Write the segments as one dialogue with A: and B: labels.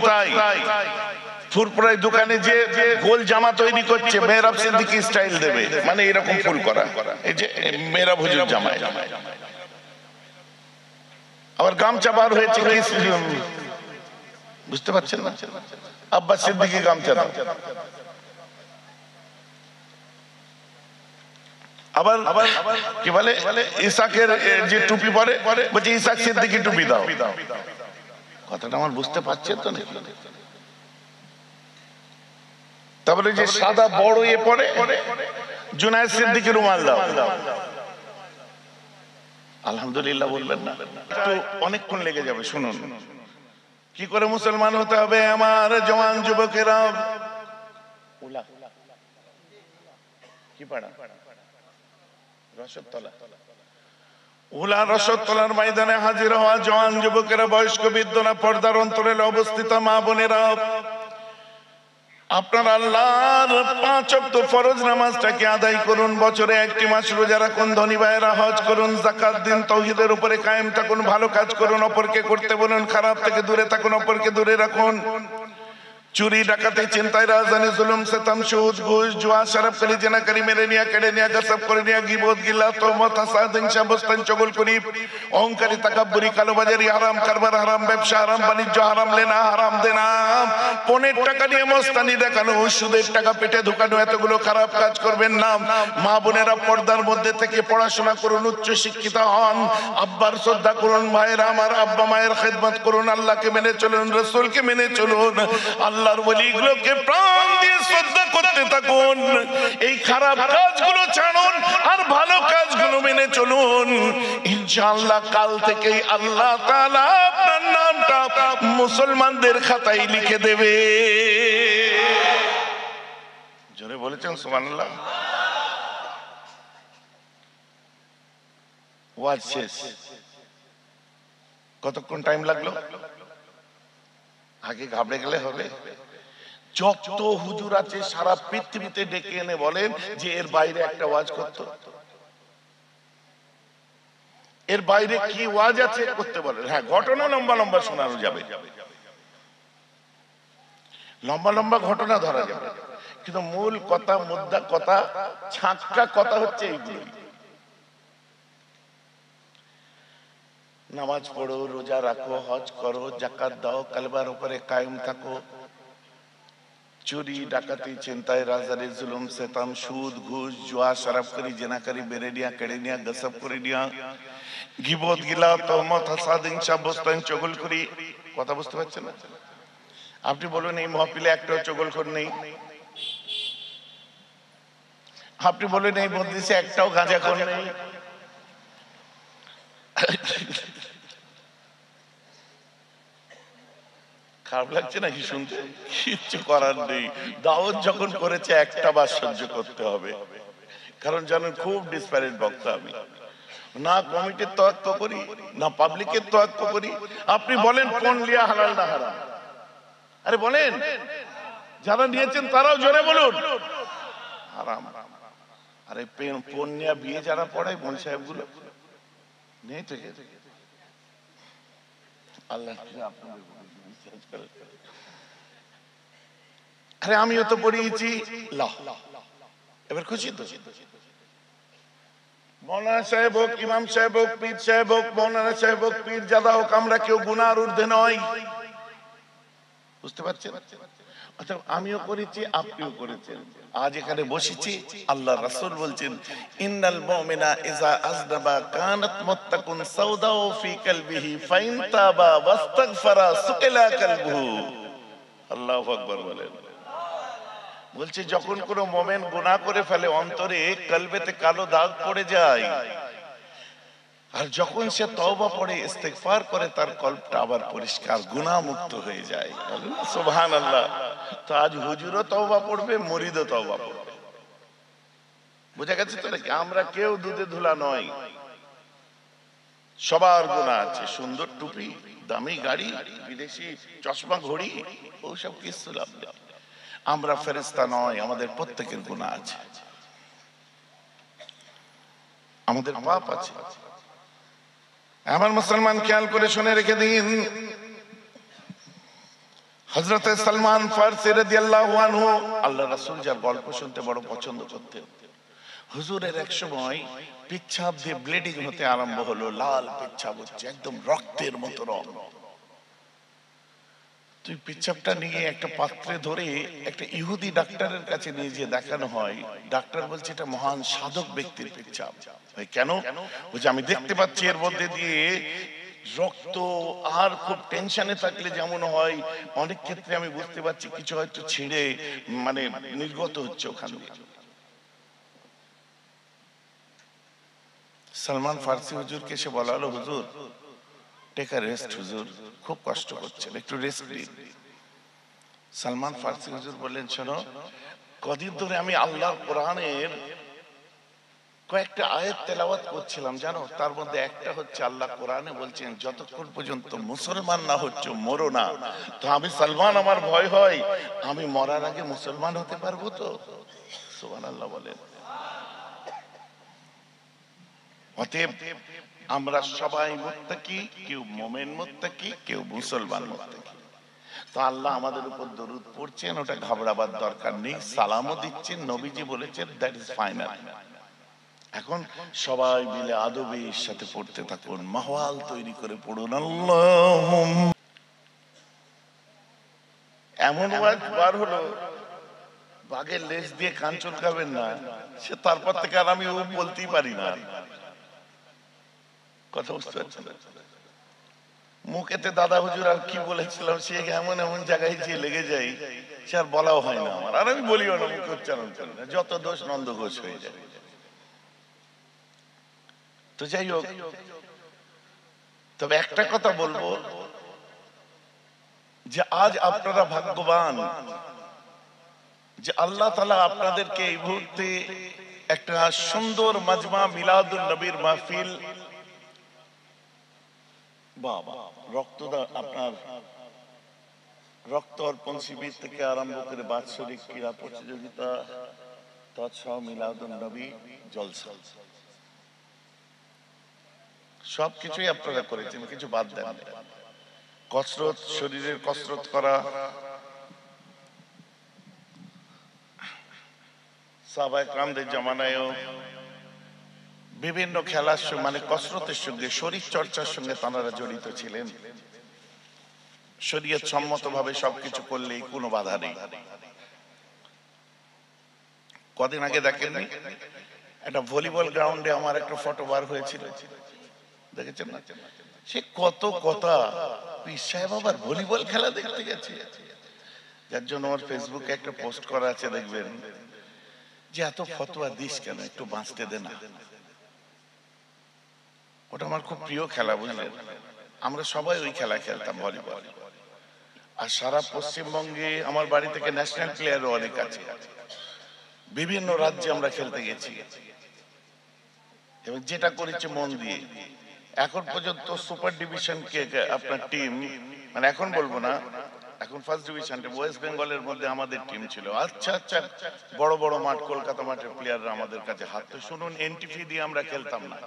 A: তাই ফুরপুরাই দোকানে যে গোল জামা তৈরি করছে মেহরাব সিদ্দিকী স্টাইল দেবে, মানে এরকম ফুল করা, এই যে মেহরাব হুজুর জামায়। আবার গামছা বার হয়েছে, বুঝতে পারছেন না, আব্বাস সিদ্দিকী গামছা দাও। আবার কি বলে ইসাকের যে টুপি পরে বলছে ইসাক সিদ্দিকী টুপি দাও। কথাটা আমার বুঝতে পারছেন তো নাকি? তারপরে যে সাদা বড় এ পরে জুনায়েদ সিদ্দিকী রুমাল দাও। আলহামদুলিল্লাহ বলবেন না? একটু অনেকক্ষণ লেগে যাবে, শুনুন। কি করে মুসলমান হতে হবে আমার জওয়ান যুবকেরা? কি পাড়া? রসদতলা। উলা রসদতলার ময়দানে হাজির হওয়া জওয়ান যুবকেরা, বয়স্ক বৃদ্ধরা, পর্দার অন্তরে অবস্থিত মা বোনেরা, আপনার আল্লাহর 5 ওয়াক্ত ফরজ নামাজটাকে আদায় করুন। বছরে 1টি মাস রোজা রাখুন। ধনী ভাইয়েরা হজ করুন, যাকাত দিন, তাওহীদের উপরে কায়েম থাকুন, ভালো কাজ করুন, অপরকে করতে বলুন, খারাপ থেকে দূরে থাকুন, অপরকে দূরে রাখুন। চুরি, ডাকাতি, চিন্তায়, রাজধানী, জুলুম, সিতম, সুদ, ঘুষ, জুয়া, শরাবকারী, জিনাকারী, মেরে নিয়া, কেড়ে নিয়া, গাসব করে নিয়া, গীবত, গিল্লা, তহমত, হাসাদ, হিংসা, বস্তান, চগলখড়ি, অহংকারী, তাকাব্বুরি, কালোবাজারি হারাম, কারবার হারাম, ব্যবসা হারাম, বাণিজ্য হারাম, লেনা হারাম, দেনা, পনের টাকা নিয়ে মস্তানি দেখানো, সুদের টাকা পেটে ঢুকানো, এতগুলো খারাপ কাজ করবেন না। মা বোনেরা পর্দার মধ্যে থেকে পড়াশোনা করুন, উচ্চ শিক্ষিত হন, আব্বার শ্রদ্ধা করুন, ভাইয়েরা আমার আব্বা মায়ের খেদমত করুন, আল্লাহকে মেনে চলুন, রাসূলকে মেনে চলুন, আল্লাহর ওলিগুলোকে প্রাণ দিয়ে শ্রদ্ধা করতে থাকুন। এই খারাপ কাজগুলো ছাড়ুন আর ভালো কাজগুলো মেনে চলুন। ইনশাআল্লাহ কাল থেকেই আল্লাহ তাআলা আপনার নামটা মুসলমানদের খাতায় লিখে দেবে। জোরে বলেছেন সুবহানাল্লাহ। ওয়াজ শেষ। কতক্ষণ টাইম লাগলো? আগে ঘাবড়ে গেলে হবে? যত হুজুর আছে সারা পৃথিবীতে ডেকে এনে বলেন যে এর বাইরে একটা ওয়াজ করতে, এর বাইরে কি ওয়াজ আছে করতে বলেন। হ্যাঁ, ঘটনা লম্বা লম্বা শোনানো যাবে, লম্বা লম্বা ঘটনা ধরা যাবে, কিন্তু মূল কথা, মুদ্রা কথা, ছাঁচটা কথা হচ্ছে এইগুলো। নামাজ পড়ো, রোজা রাখো, হজ করো, যাকাত দাও, কালবার উপরে কায়েম থাকো, চুরি, ডাকাতি, চিন্তায়, রাজধানী, জুলুম, সিতম, সুদ, ঘুষ, জুয়া, শরাবকারী, জিনাকারী, বেড়ে নিয়া, কেড়ে নিয়া, গাসব করে নিয়া, গীবত, গিলা, তহমত, হাসাদ, হিংসা, বস্তান, চগলখড়ি। কথা বুঝতে পারছেন না? আপনি বলুন এই মাহফিলে একটাও চগলখড় নেই? আপনি বলুন এই মজলিসে একটাও গাঁজাখোর নেই? খারাপ লাগছে নাকি শুনতে? কিচ্ছু করার নেই, দাওয়াত যখন করেছে একটা বার সহ্য করতে হবে। কারণ জানেন খুব ডিসপ্যারেট বক্তা আমি, না কমিটির তোয়াক্ক করি, না পাবলিকের তোয়াক্ক করি। আপনি বলেন কোন লিয়া হালাল না হারাম? আরে বলেন, যারা নিয়েছেন তারাও জোরে বলুন হারাম। আরে কোন নিয়া বিয়ে যারা পড়ায় বোন সাহেব গুলো নেই থেকে আল্লাহ। আরে আমিও তো পড়িয়েছি। এবার খুশি তো? মৌলানা সাহেব হোক, ইমাম সাহেব হোক, পীর সাহেব হোক, মৌলানা সাহেব হোক, পীর জাদা হোক, আমরা কেউ গুনার ঊর্ধ্বে নয়। বুঝতে পারছেন? আচ্ছা, আমিও করেছি, আপনিও করেছেন। আজ এখানে বসেছি, আল্লাহ রাসূল বলছেন ইন্নাল মুমিনা ইযা আযনাবা কানাত মুত্তাকুন সাওদাউ ফি কলবিহি ফাইন তাবা ওয়াস্তাগফারা সুকিলা কলবুহু। আল্লাহু আকবার বলেন। বলছে যখন কোন মুমিন গুনাহ করে ফেলে, অন্তরে কলবেতে কালো দাগ পড়ে যায়, আর যখন সে তওবা পড়ে, ইস্তেগফার করে, তার কলবটা আবার পরিষ্কার, গুনাহ মুক্ত হয়ে যায়। সুবহানাল্লাহ। তো আজ হুজুরও তওবা পড়বে, মুরিদও তওবা পড়বে। বুঝা গেছে তো নাকি? আমরা কেউ দুধে ধুলা নয়, সবার গুনাহ আছে। সুন্দর টুপি, দামি গাড়ি, বিদেশি চশমা, ঘড়ি, ওসব কিছু লাভ নেই। আমরা ফেরেশতা নয়, আমাদের প্রত্যেকের গুনাহ আছে, আমাদের পাপ আছে। আমার মুসলমান খেয়াল করে শুনে রেখে দিন, হযরত সালমান ফারসি রাদিয়াল্লাহু আনহু আল্লাহ রাসূল যার গল্প শুনতে বড় পছন্দ করতেন, হুজুরের এক সময় পেচ্ছাব দিয়ে ব্লিডিং হতে আরম্ভ হলো, লাল পেচ্ছাব হচ্ছে, একদম রক্তের মতো রং। তুই পেচ্ছাবটা নিয়ে একটা পাত্রে ধরে একটা ইহুদি ডাক্তারের কাছে নিয়ে গিয়ে দেখানো হয়। ডাক্তার বলছে এটা মহান সাধক ব্যক্তির পেচ্ছাব। কেন? বলছে আমি দেখতে পাচ্ছি এর মধ্যে দিয়ে রক্ত, আর খুব টেনশনে থাকলে যেমন হয় অনেক ক্ষেত্রে আমি বুঝতে পারছি কিছু হয়তো ছিঁড়ে মানে নির্গত হচ্ছে ওখান দিয়ে। সালমান ফারসি হুজুরকে এসে বলা হলো, হুজুর টেক আ রেস্ট, হুজুর খুব কষ্ট করছেন, একটু রেস্ট দিন। সালমান ফারসি হুজুর বললেন, শোনো, কদিন ধরে আমি আল্লাহর কোরআনের কয়েকটা আয়াত তেলাওয়াত করছিলাম, জানো, তার মধ্যে একটা হচ্ছে আল্লাহ কোরআনে বলছেন যতক্ষণ পর্যন্ত মুসলমান না হচ্ছে মরো না। তো আমি সালমান, আমার ভয় হয় আমি মরার আগে মুসলমান হতে পারবো তো? সুবহানাল্লাহ বলেন। অতএব আমরা সবাই মুত্তাকি, কেউ মুমিন মুত্তাকি, কেউ মুসলমান মুত্তাকি। তো আল্লাহ আমাদের উপর দরুদ পড়ছেন, ওটা ঘাবড়াবার দরকার নেই, সালামও দিচ্ছেন, নবীজি বলেছেন দ্যাট ইজ ফাইনাল। এখন সবাই মিলে আদবের সাথে পড়তে থাকুন, মাহওয়াল তৈরি করে পড়ুন। আল্লাহুম্মা, এমন ওয়াজ বার হলো, বাঘের লেজ দিয়ে কান চুলকাবেন না, সে তারপর থেকে আর আমি ও বলতেই পারি না। কথা বুঝতে পারছেন? মুখেতে দাদা হুজুর আর কি বলেছিলাম, সে এমন এমন জায়গায় যে লেগে যাই, সে আর বলাও হয় না আমার, আর আমি বলিও না, মুখে উচ্চারণ করি না, যত দোষ নন্দ ঘোষ হয়ে যায়। তো যাই হোক, তবে একটা কথা বলবো যে আজ আপনারা ভাগ্যবান যে আল্লাহ তাআলা আপনাদেরকে এই মুহূর্তে একটা সুন্দর মাজমা মিলাদুন নবীর মাহফিল, বাবা রক্তদান, আপনার রক্ত অর্পণ শিবির থেকে আরম্ভ করে বাৎসরিক ক্রীড়া প্রতিযোগিতা, তৎসহ মিলাদুন নবী জলসা, সবকিছুই আপনারা করেছেন, কিছু বাদ দেন। কসরত, শরীরের কসরত করা, সাহাবায়ে কেরামদের জামানায়ও বিভিন্ন খেলার মানে কসরতের সঙ্গে, শরীর চর্চার সঙ্গে তাঁরা জড়িত ছিলেন। শরীয়ত সম্মতভাবে সবকিছু করলেই কোনো বাধা নেই। কদিন আগে দেখেননি একটা ভলিবল গ্রাউন্ডে আমার একটা ফটো বার হয়েছিল, দেখেছেন না? সে কত কথা, পীর সাহেব আবার ভলিবল খেলা দেখতে গেছে। যার জন্য আমার ফেসবুকে একটা পোস্ট করা আছে, দেখবেন যে এত ফতোয়া দিস কেন, একটু বাঁচতে দে না। ওটা আমার খুব প্রিয় খেলা, বুঝলেন? আমরা সবাই ওই খেলা খেলতাম, ভলিবল। আর সারা পশ্চিমবঙ্গে আমার বাড়ি থেকে ন্যাশনাল প্লেয়ারও অনেক আছে, বিভিন্ন রাজ্যে আমরা খেলতে গেছি এবং যেটা করেছে মন দিয়ে। এখন পর্যন্ত সুপার ডিভিশন কে আপনার টিম, মানে এখন বলবো না, এখন ফার্স্ট ডিভিশন ওয়েস্ট বেঙ্গলের মধ্যে আমাদের টিম ছিল। আচ্ছা আচ্ছা, বড় বড় মাঠ, কলকাতা মাঠের প্লেয়াররা আমাদের কাছে হাত। তো শুনুন, এন্ট্রি ফি দিয়ে আমরা খেলতাম না,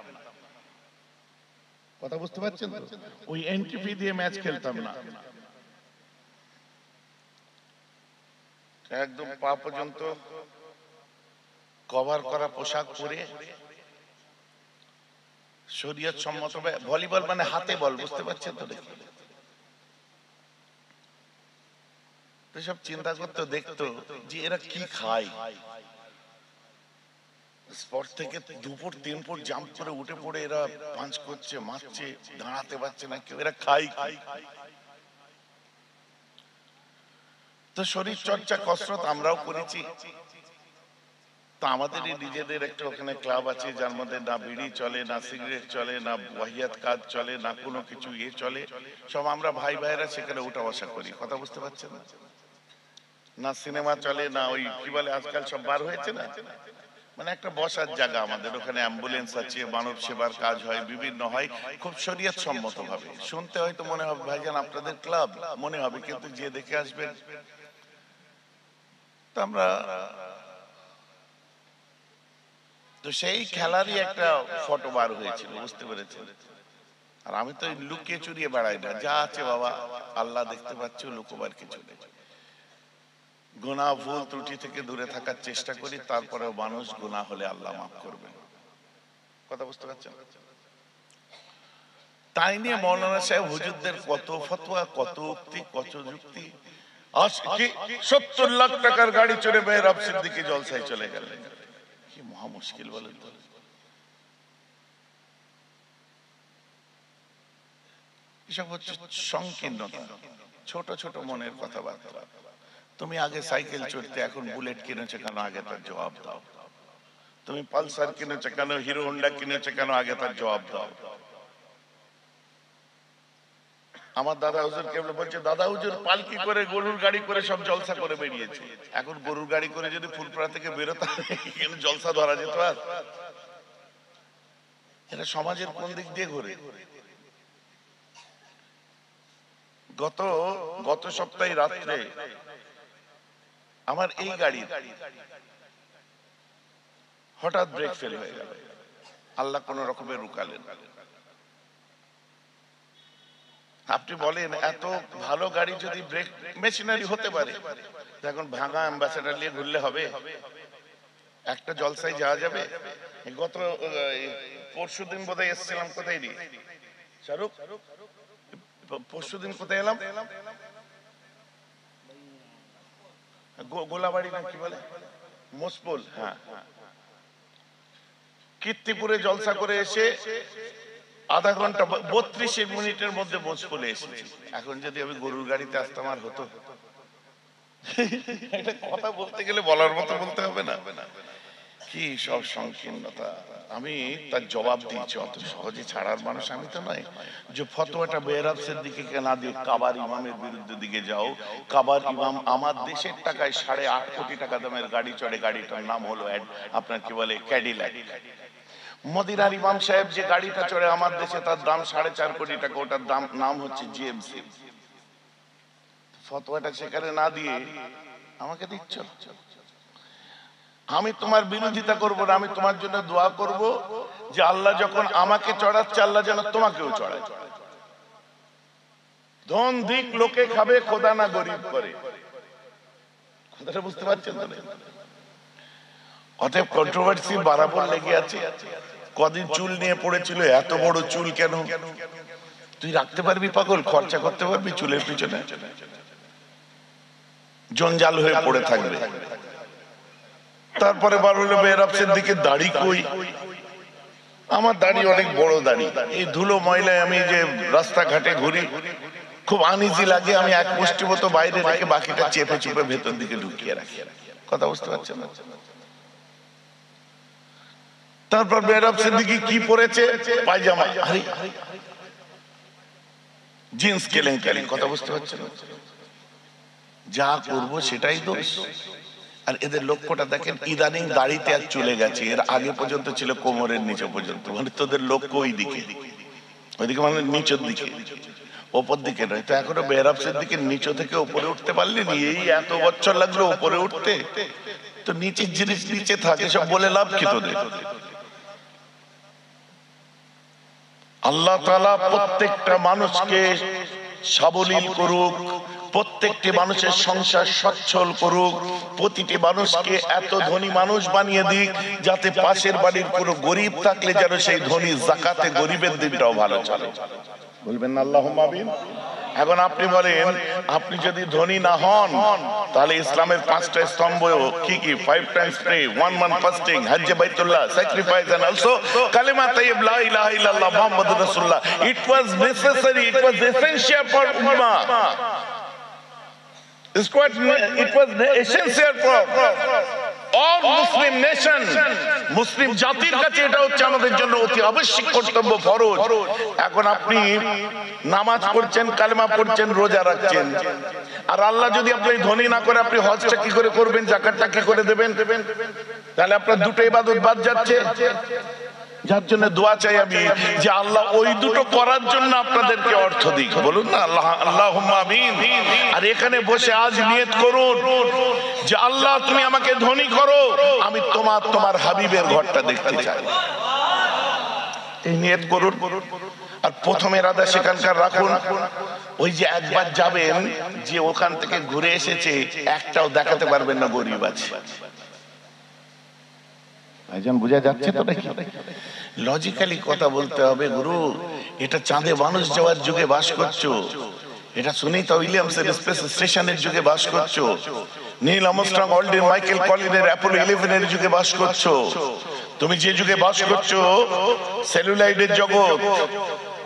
A: কথা বুঝতে পারছেন তো? ওই এন্ট্রি ফি দিয়ে ম্যাচ খেলতাম না, একদম পা পর্যন্ত কভার করা পোশাক পরে, শরীয়ত সম্মত। ভলিবল মানে হাতে বল, বুঝতে পারছেন তো? দেখি তো সব চিন্তা করতো, দেখতো যে এরা কি খায়। স্পট থেকে 2 ফুট 3 ফুট জাম্প করে উঠে পড়ে এরা পাঞ্চ করছে, মারছে, দাঁড়াতে পারছে না কেউ, এরা খায়। তো শরীর চর্চা কসরত আমরাও করেছি। তো আমাদের নিজেদের একটা ওখানে ক্লাব আছে, যার মধ্যে না বিড়ি চলে, না সিগারেট চলে, না ওয়াহিয়াত কাজ চলে, না কোনো কিছু ইয়ে চলে। সব আমরা ভাই ভাইরা সেখানে উঠা বসা করি, কথা বুঝতে পারছেন? না সিনেমা চলে, না ওই কি বলে আজকাল সব বার হয়েছে না, মানে একটা বসার জায়গা আমাদের ওখানে। অ্যাম্বুলেন্স আছে, মানব সেবার কাজ হয়, বিভিন্ন হয়, খুব শরীয়ত সম্মত ভাবে। শুনতে হয়তো মনে হবে ভাইজান আপনাদের ক্লাব, মনে হবে, কিন্তু যে দেখে আসবেন। তো আমরা তো সেই খেলারই একটা ফটো বার হয়েছিল, বুঝতে পেরেছেন? আর আমি তো লুকিয়ে চুরিয়ে বেড়াই না, যা আছে বাবা আল্লাহ দেখতে পাচ্ছ, লুকোবার কিছু নেই। গুনাহ ভুল ত্রুটি থেকে দূরে থাকার চেষ্টা করি, তারপরেও মানুষ গুনাহ হলে আল্লাহ মাফ করবেন। কথা বুঝতে পারছেন? তাই নিয়ে মৌলানা সাহেব হুজুরদের কত ফতোয়া, কত উক্তি, কত যুক্তি। 70 লাখ টাকার গাড়ি চড়ে মেহরাব সিদ্দিকী জলসায় চলে গেলেন, কি মহা মুশকিল বলেন তো। এসব হচ্ছে সংকীর্ণতা, ছোট ছোট মনের কথাবার্তা। তুমি আগে সাইকেল চড়তে, এখন বুলেট কিনেছো কেন, আগে তার জবাব দাও। তুমি পালসার কিনেছো কেন, হিরো হোন্ডা কিনেছো কেন, আগে তার জবাব দাও। আমার দাদা হুজুর কেবল বলছে, দাদা হুজুর পালকি করে গরুর গাড়ি করে সব জলসা করে বেরিয়েছে। এখন গরুর গাড়ি করে যদি ফুলপাড়া থেকে বেরোতে এখানে জলসা ধরা যেত? আর এটা সমাজের কোন দিক দিয়ে ঘুরে? গত সপ্তাহে রাত্রে আমার এই গাড়ি হঠাৎ ব্রেক ফেল হয়ে গেল, আল্লাহ কোন রকমের রুকালেন। আপনি বলেন এত ভালো গাড়ি যদি ব্রেক মেশিনারি হতে পারে, এখন ভাঙা অ্যাম্বাসেডর নিয়ে ঘুরলে হবে? একটা জলসায় যাওয়া যাবে? গত পরশুদিন বোধহয় এসেছিলাম, কোথায় রে শাহরুখ, পরশুদিন কোথায় এলাম, গোলাবাড়ি না কি বলে, মোসপোল, হ্যাঁ, কীর্তিপুরে জলসা করে এসে আধা ঘন্টা 32 মিনিটের মধ্যে মোসপোলে এসেছি। এখন যদি আমি গরুর গাড়িতে আসতাম আর হতো? কথা বলতে গেলে বলার মতো বলতে হবে না? কি সব সংকীর্ণতা। আমি তার জবাব দিয়েছি, অত সহজে ছাড়ার মানুষ আমি তো নয়। যে ফতোয়াটা মেহরাব সিদ্দিকীকে না দিয়ে কাবার ইমামের বিরুদ্ধে দিকে যাও, কাবার ইমাম আমার দেশের টাকায় 8.5 কোটি টাকা দামের গাড়ি চড়ে, গাড়িটার নাম হলো আপনার কি বলে ক্যাডিল্যাক। মদিনার ইমাম সাহেব যে গাড়িটা চড়ে আমার দেশে, তার দাম 4.5 কোটি টাকা, ওটার দাম নাম হচ্ছে জিএমসি। ফতোয়াটা সেখানে না দিয়ে আমাকে দিচ্ছ। আমি তোমার বিরোধিতা করব না, আমি তোমার জন্য দোয়া করব যে আল্লাহ যখন আমাকে চড়াচ্ছে, আল্লাহ যেন তোমাকেও চড়ায়। ধন দিক লোকে খাবে, খোদা না গরিব করে। কথাটা বুঝতে পারছেন তো? অতএব কন্ট্রোভার্সি বরাবর লেগে আছে। কদিন চুল নিয়ে পড়েছিল, এত বড় চুল কেন? তুই রাখতে পারবি পাগল? খরচা করতে পারবি চুলের পিছনে? জঞ্জাল হয়ে পড়ে থাকবে। তারপরে বার হলো মেহরাব সিদ্দিকীর দাড়ি কই? আমার দাড়ি অনেক বড় দাড়ি, এই ধুলো ময়লায় আমি যে রাস্তাঘাটে ঘুরি খুব আনইজি লাগে। আমি এক মুষ্টি মতো বাইরে রেখে বাকিটা চেপে চুপে ভেতর দিকে ঢুকিয়ে রাখি। কথা বুঝতে পারছেন না? তারপর মেহরাব সিদ্দিকী কি পরেছে? পায়জামা, জিন্স কেলেঙ্কারি। কথা বুঝতে পারছেন? যা করবো সেটাই দোষ। আর এদের লক্ষ্যটা দেখেন, ইদানিং দাড়িতে আর চলে গেছে, এর আগে পর্যন্ত ছিল কোমরের নিচে পর্যন্ত। মানে তোদের লক্ষ্য ওইদিকে, ওইদিকে মানে নিচের দিকে, ওপর দিকে নয়। তো এখনো মেহরাব সিদ্দিকীর নিচে থেকে উপরে উঠতে পারলি নি? এই এত বছর লাগলো উপরে উঠতে। তো নিচের জিনিস নিচে থাকে, সব বলে লাভ কি তোদের? আল্লাহ তাআলা প্রত্যেকটা মানুষকে সাবলীল করুক, প্রত্যেকটি মানুষের সংসার সচ্ছল করুক, প্রতিটি মানুষকে এত ধনী মানুষ বানিয়ে দিক যাতে পাশের বাড়ির কোনো গরিব থাকলে যেন সেই ধনী যাকাতে গরিবের দিনটাও ভালো চলে। বলবেন না আল্লাহুম্মা আমিন? এখন আপনি বলেন, আপনি যদি ধনী না হন তাহলে ইসলামের 5টা স্তম্ভ কি কি? 5 times pray, 1 month fasting, হজ্জে Baitullah, sacrifice and also কালিমা তাইয়্যিব লা ইলাহা ইল্লাল্লাহ মুহাম্মাদুর রাসূলুল্লাহ। It was necessary, it was essential for ummah. It was essential for all Muslim nation. মুসলিম জাতির কাছে এটা হচ্ছে আমাদের জন্য অতি আবশ্যক কর্তব্য, ফরজ। এখন আপনি নামাজ পড়ছেন, কালেমা পড়ছেন, রোজা রাখছেন, আর আল্লাহ যদি আপনি ধনী না করে আপনি হজটা কি করে করবেন, যাকাতটা কি করে দেবেন? তাহলে আপনার দুটো ইবাদত বাদ যাচ্ছে। যার জন্য দোয়া চাই আমি যে আল্লাহ ওই দুটো করার জন্য আপনাদেরকে অর্থ দিক। বলুন না আল্লাহুম্মা আমিন। আর এখানে বসে আজ নিয়ত করুন যে আল্লাহ তুমি আমাকে ধনী করো, আমি তোমার হাবিবের ঘরটা দেখতে চাই। এই নিয়ত করুন। আর প্রথমে রাধা সেখানকার রাখুন, ওই যে একবার যাবেন যে ওখান থেকে ঘুরে এসেছে একটাও দেখাতে পারবেন না গরিব আছে। ভাইজান বোঝা যাচ্ছে তো নাকি? লজিক্যালি কথা বলতে হবে গুরু। এটা চাঁদে মানুষ যাওয়ার যুগে বাস করছো, এটা সুনিতা উইলিয়ামসের স্পেস স্টেশনের যুগে বাস করছো, নীল আর্মস্ট্রং অলড্রিন মাইকেল কলিনের অ্যাপোলো 11 এর যুগে বাস করছো। তুমি যে যুগে বাস করছো সেলুলাইডের জগৎ,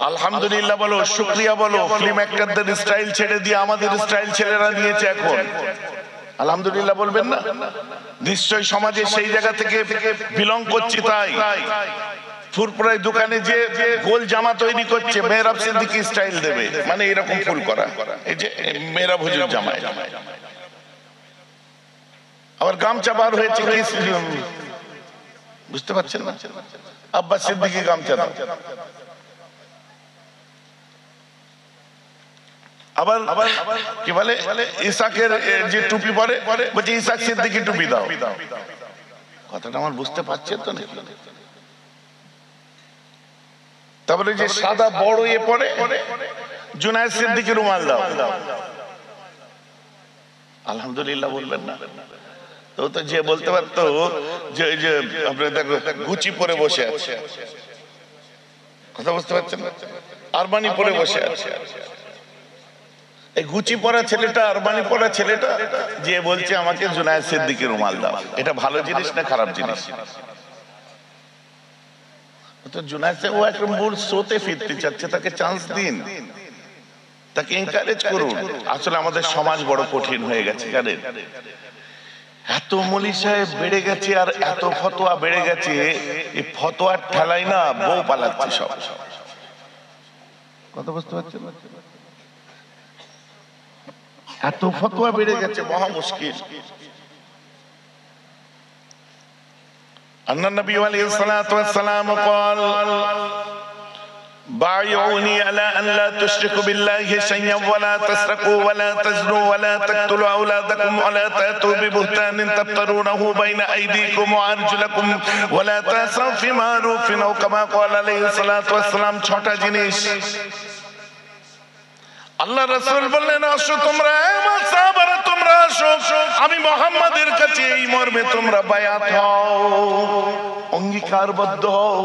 A: আলহামদুলিল্লাহ বলো, শুকরিয়া বলো। ফিল্ম অ্যাক্টরদের স্টাইল ছেড়ে দিয়ে আমাদের স্টাইল ছেলেরা নিয়েছে এখন, আলহামদুলিল্লাহ বলবেন না? নিশ্চয় সমাজে সেই জায়গা থেকে বিলং করছি। তাই ফুরপুরায় দোকানে যে গোল জামা তৈরি করছে মেহরাব সিদ্দিকী স্টাইল দেবে, মানে এরকম ফুল করা, এই যে মেহরাব হুজুর জামা। আবার গামছা বার হয়েছে কি বুঝতে পারছেন না? আব্বাস সিদ্দিকী গামছা দাও। আবার কি বলে ইসাকের যে টুপি পরে বলছে ইসাক সিদ্দিকী টুপি দাও। কথাটা আমার বুঝতে পারছেন তো নাকি? তারপরে যে সাদা বড় ইয়ে পরে জুনায়েদ সিদ্দিকী রুমাল দাও। আলহামদুলিল্লাহ বলবেন না? তো তো যে বলতে পারতো যে আপনার দেখো গুচি পরে বসে আছে, কথা বুঝতে পারছেন? আরমানি পরে বসে আছে। এই গুচি পরা ছেলেটা, আরমানি পরা ছেলেটা যে বলছে আমাকে জুনায়েদ সিদ্দিকী রুমাল দাও, এটা ভালো জিনিস না খারাপ জিনিস? ও একটা মূল স্রোতে ফিরতে চাচ্ছে, তাকে চান্স দিন, তাকে এনকারেজ করুন। আসলে আমাদের সমাজ বড় কঠিন হয়ে গেছে জানেন, এত মৌলী সাহেব বেড়ে গেছে আর এত ফতোয়া বেড়ে গেছে, এই ফতোয়ার ঠেলাই না বউ পালাচ্ছে সব। কথা বুঝতে পারছেন? এত ফতোয়া বেড়ে গেছে, মহা মুশকিল। أن النبي عليه الصلاة والسلام قال بايعوني على أن لا تشركوا بالله شيئا ولا تسرقوا ولا تزنوا ولا تقتلوا أولادكم ولا تأتوا ببهتان تفترونه بين أيديكم وأرجلكم ولا تأسوا في معروف أو كما قال عليه الصلاة والسلام। ছটা জিনিস আল্লাহ রাসূল বললেন, আসো তোমরা, আমার সাহাবারা তোমরা আসো, আমি মুহাম্মাদের কাছে এই মর্মে তোমরা বায়াত হও, অঙ্গীকারবদ্ধ হও।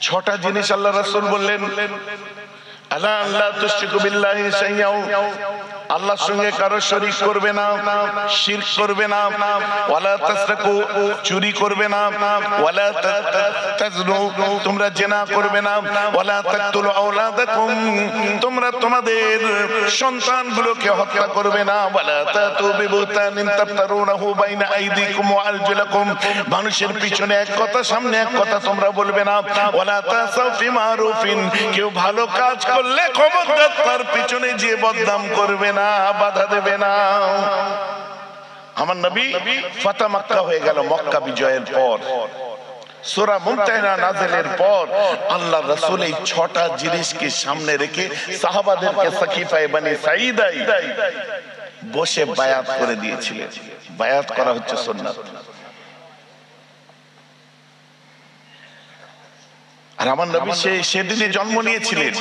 A: ছটা জিনিস আল্লাহ রাসূল বললেন। আলা আল্লাহ তুশরিকু বিল্লাহি শাইআ, আল্লাহর সঙ্গে কারো শরীক করবে না, শিরক করবে না। ওয়ালা তাসরাকু, চুরি করবে না। ওয়ালা তাজনু, তোমরা জিনা করবে না। ওয়ালা তাকতুলু আওলাদাকুম, তোমরা তোমাদের সন্তানগুলোকে হত্যা করবে না। ওয়ালা তাতু বিবুতানিন তাফতারুনাহু বাইনা আইদিকুম ওয়া আরজুলাকুম, মানুষের পিছনে এক কথা সামনে এক কথা তোমরা বলবে না। ওয়ালা তাসাউ ফি মারুফিন, কেউ ভালো কাজ করলে খবরদার তার পিছনে যে বদনাম করবে না, বাধা দেবে না। আমার নবী ফাতা মক্কা হয়ে গেল, মক্কা বিজয়ের পর সূরা মুমতাহিনা নাযিলের পর আল্লাহ রাসূল এই ছটা জিনিসকে সামনে রেখে সাহাবাদেরকে সাকিফায়ে বনি সাঈদায় বসে বায়াত করে দিয়েছিলেন। বায়াত করা হচ্ছে সুন্নাত। আর আমার নবী সেদিনে জন্ম নিয়েছিলেন।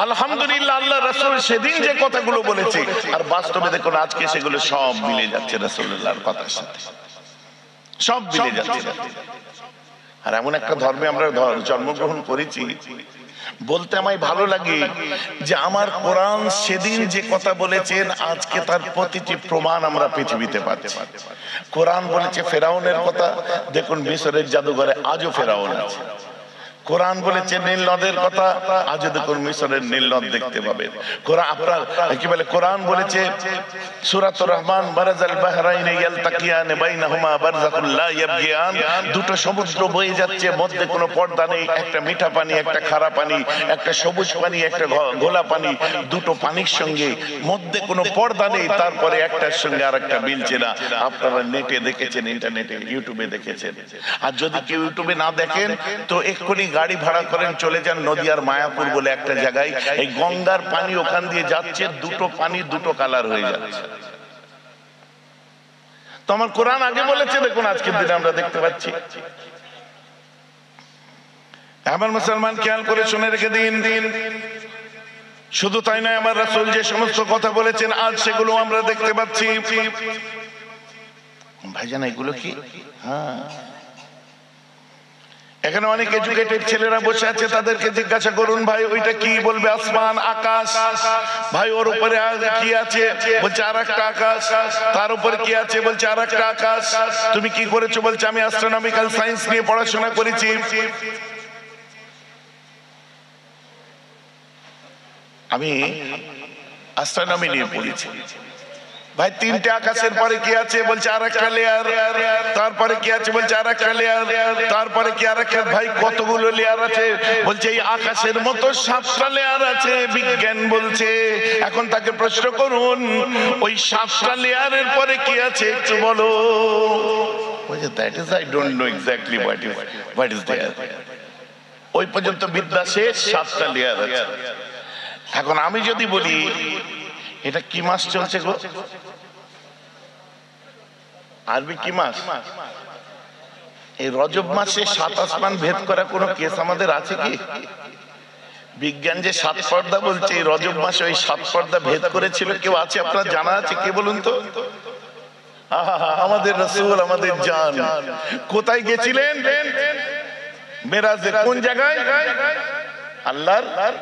A: আলহামদুলিল্লাহ, আল্লাহ রাসূল সেদিন যে কথাগুলো বলেছে আর বাস্তবে দেখুন আজকে সেগুলো সব মিলে যাচ্ছে রাসূলুল্লাহর কথার সাথে, সব মিলে যাচ্ছে। আর এমন একটা ধর্মে আমরা জন্মগ্রহণ করেছি, বলতে আমায় ভালো লাগে যে আমার কোরআন সেদিন যে কথা বলেছেন আজকে তার প্রতিটি প্রমাণ আমরা পৃথিবীতে পাচ্ছি। কোরআন বলেছে ফেরাউনের কথা, দেখুন মিশরের জাদুঘরে আজও ফেরাউন আছে। কোরআন বলেছে নীল নদের কথা, আজও দেখুন মিশরের নীল নদ দেখতে পাবেন। কোরআন আপনার কি বলে, কোরআন বলেছে সূরাতুর রহমান বারাজাল বাহরাইন ইয়ালতাকিয়ান বাইনাহুমা বারযাকুল লা ইয়াবগিয়ান, দুটো সমুদ্র বয়ে যাচ্ছে, মধ্যে কোনো পর্দা নেই, একটা মিঠা পানি একটা খারা পানি, একটা সবুজ পানি একটা ঘোলা পানি, দুটো পানির সঙ্গে মধ্যে কোনো পর্দা নেই, তারপরে একটার সঙ্গে আরেকটা মিলছে না। আপনারা নেটে দেখেছেন, ইন্টারনেটে ইউটিউবে দেখেছেন। আর যদি কেউ ইউটিউবে না দেখেন তো এক্ষুনি গাড়ি ভাড়া করেন, চলে যান নদিয়ার মায়াপুর বলে একটা জায়গায়, এই গঙ্গার পানি ওখান দিয়ে যাচ্ছে, দুটো পানি দুটো কালার হয়ে যাচ্ছে। তো আমার কোরআন আগে বলেছে, দেখুন আজকের দিনে আমরা দেখতে পাচ্ছি। আমার মুসলমান খেয়াল করে শুনে রেখে দিন। শুধু তাই নয়, আমার রাসূল যে সমস্ত কথা বলেছেন আজ সেগুলো আমরা দেখতে পাচ্ছি। ভাইজান এগুলো কি? হ্যাঁ, এখানে অনেক এডুকেটেড ছেলেরা বসে আছে, তাদেরকে জিজ্ঞাসা করুন ভাই ওইটা কি, বলবে আসমান, আকাশ। ভাই ওর উপরে কি আছে, বলছে আর একটা আকাশ। তার উপরে কি আছে, বলছে আর একটা আকাশ। তুমি কি করেছো, বলছে আমি অ্যাস্ট্রোনমিক্যাল সায়েন্স নিয়ে পড়াশোনা করেছি। আমি অ্যাস্ট্রোনমি নিয়ে পড়েছি। ভাই তিনটে আকাশের পরে কি আছে, বলছে আর একটা লেয়ার। তারপরে কি আছে, বলছে আর একটা লেয়ার। তারপরে কি আর একটা। ভাই কতগুলো লেয়ার আছে, বলছে এই আকাশের মতো 7টা লেয়ার আছে, বিজ্ঞান বলছে। এখন তাকে প্রশ্ন করুন ওই 7টা লেয়ারের পরে কি আছে একটু বলো। বলছে that is I don't know exactly what is there. ওই পর্যন্ত বিদ্যা শেষ, 7টা লেয়ার আছে। এখন আমি যদি বলি এটা কি মাস চলছে গো, আরবি কি মাস? এই রজব মাসে 7 আসমান ভেদ করা কোনো কেস আমাদের আছে কি? বিজ্ঞান যে 7 পর্দা বলছে, এই রজব মাসে ওই 7 পর্দা ভেদ করেছিল কেউ আছে আপনার জানা আছে? কে বলুন তো? আমাদের রাসূল, আমাদের জান কোথায় গেছিলেন? মেরাজে। কোন জায়গায়? আল্লাহর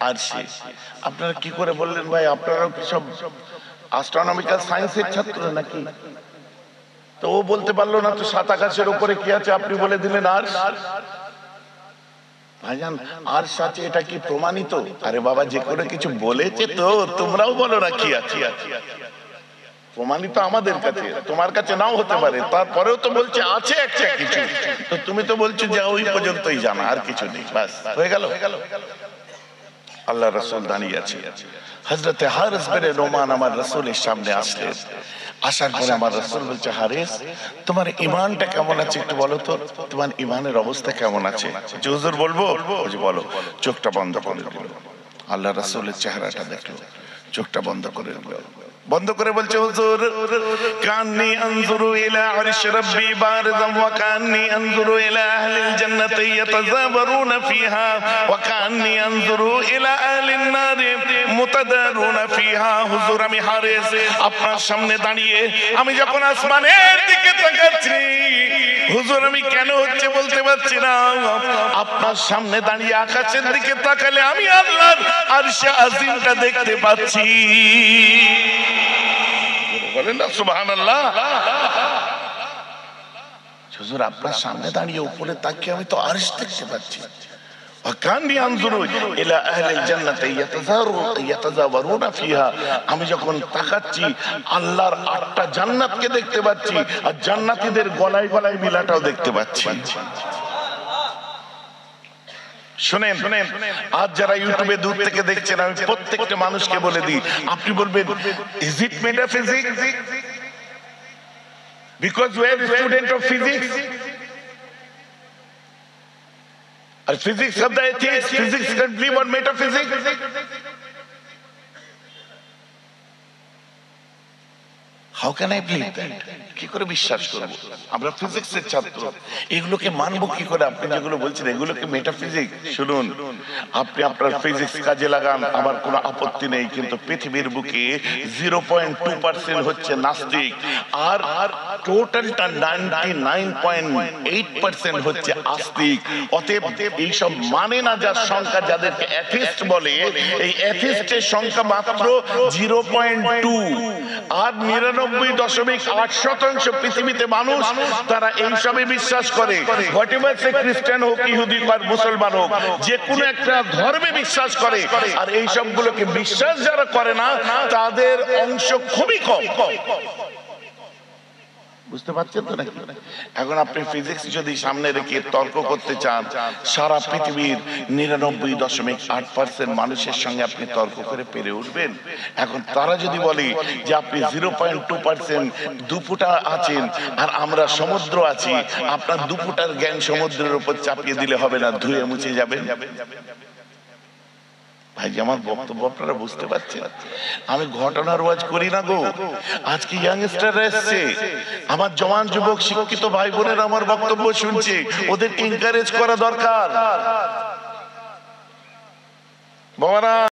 A: আরশে। আপনারা কি করে বললেন ভাই? আপনারাও কি সব অ্যাস্ট্রোনমিক্যাল সায়েন্সের ছাত্র নাকি? তো ও বলতে পারলো না তো 7 আকাশের উপরে কি আছে, আপনি বলে দিলেন আরশ। ভাইজান আরশ আছে, এটা কি প্রমাণিত? আরে বাবা, যে করে কিছু বলেছে তো তোমরাও বলো না কি আছে। প্রমাণিত আমাদের কাছে, তোমার কাছে নাও হতে পারে, তারপরেও তো বলছে আছে একটা কিছু। তো তুমি তো বলছো যে ওই পর্যন্তই জানা, আর কিছু নেই, বাস হয়ে গেল। আল্লাহ রাসূল দাঁড়িয়ে আছে। হযরতে হারিস বিন নোমান আমার রাসূলের সামনে আসলেন। আসার পরে আমার রাসূল বলছে, হারিস তোমার ঈমানটা কেমন আছে একটু বলো তো, তোমার ঈমানের অবস্থা কেমন আছে? যে হুজুর বলবো? বলছে বলো। চোখটা বন্ধ করে দিল। আল্লাহ রাসূলের চেহারাটা দেখলো, চোখটা বন্ধ করে দিল। বন্ধ করে বলছে, হুজুর কান্নি আনজুরু ইলা আরশ রাব্বি বারযাম ওয়া কান্নি আনজুরু ইলা আহলিল জান্নাতি ইয়াতাযাবারুনা ফিহা ওয়া কান্নি আনজুরু ইলা আহলিন নারি মুতাদারুনা ফিহা। হুজুর আমি হারিস আপনার সামনে দাঁড়িয়ে আমি যখন আসমানের দিকে তাকাচ্ছি, হুজুর আমি কেন হচ্ছে বলতে পারছি না। আপনার সামনে দাঁড়িয়ে আকাশের দিকে তাকালে আমি আল্লাহর আরশে আজিমটা দেখতে পাচ্ছি। বলেন না সুবহানাল্লাহ। হুজুর আপনার সামনে দাঁড়িয়ে উপরে তাকিয়ে আমি তো আরশ দেখতে পাচ্ছি। ওয়াকান্নি আনজুরু ইলা আহলিল জান্নাতি ইয়াতাযাওয়ারুনা ফিহা। আমি যখন তাকাচ্ছি আল্লাহর 8টা জান্নাতকে দেখতে পাচ্ছি, আর জান্নাতীদের গলায় গলায় মিলাটাও দেখতে পাচ্ছি। শুনেন, আজ যারা ইউটিউবে দূর থেকে দেখছেন, আমি প্রত্যেকটা মানুষকে বলে দিই, আপনি বলবেন is it metaphysics? Because we are student of physics. আর physics of the atheists, physics can believe on metaphysics. How can I believe that? কি করে বিশ্বাস করব? আমরা ফিজিক্সের ছাত্র, এগুলোকে মানব কি করে? আপনি যেগুলো বলছেন এগুলোকে মেটাফিজিক্স। শুনুন, আপনি আপনার ফিজিক্স কাজে লাগান, আমার কোনো আপত্তি নেই, কিন্তু পৃথিবীর বুকে 0.2% হচ্ছে নাস্তিক, আর টোটালটা 99.8% হচ্ছে আস্তিক। অতএব এইসব মানে না যার সংখ্যা, যাদেরকে অ্যাথিস্ট বলে, এই অ্যাথিস্টের সংখ্যা মাত্র 0.2, আর 99.8% পৃথিবীতে মানুষ তারা এইসবে বিশ্বাস করে। হোয়াটএভার সে খ্রিস্টান হোক, ইহুদি হোক, মুসলমান হোক, যে কোনো একটা ধর্মে বিশ্বাস করে। আর এই সবগুলোকে বিশ্বাস যারা করে না তাদের অংশ খুবই কম। বুঝতে পারছেন তো নাকি? এখন আপনি ফিজিক্স যদি সামনে রেখে তর্ক করতে চান, সারা পৃথিবীর 99.8% মানুষের সঙ্গে আপনি তর্ক করে পেরে উঠবেন? এখন তারা যদি বলে যে আপনি 0.2% দুপুটা আছেন আর আমরা সমুদ্র আছি, আপনার দুপুটার জ্ঞান সমুদ্রের উপর চাপিয়ে দিলে হবে না, ধুয়ে মুছে যাবেন। ভাই আমার বক্তব্য আপনারা বুঝতে পারছেন, আমি ঘটনার ওয়াজ করি না গো। আজকে ইয়াংস্টার এসছে, আমার জওয়ান যুবক শিক্ষিত ভাই বোনের আমার বক্তব্য শুনছে, ওদেরকে এনকারেজ করা দরকার বাবারা।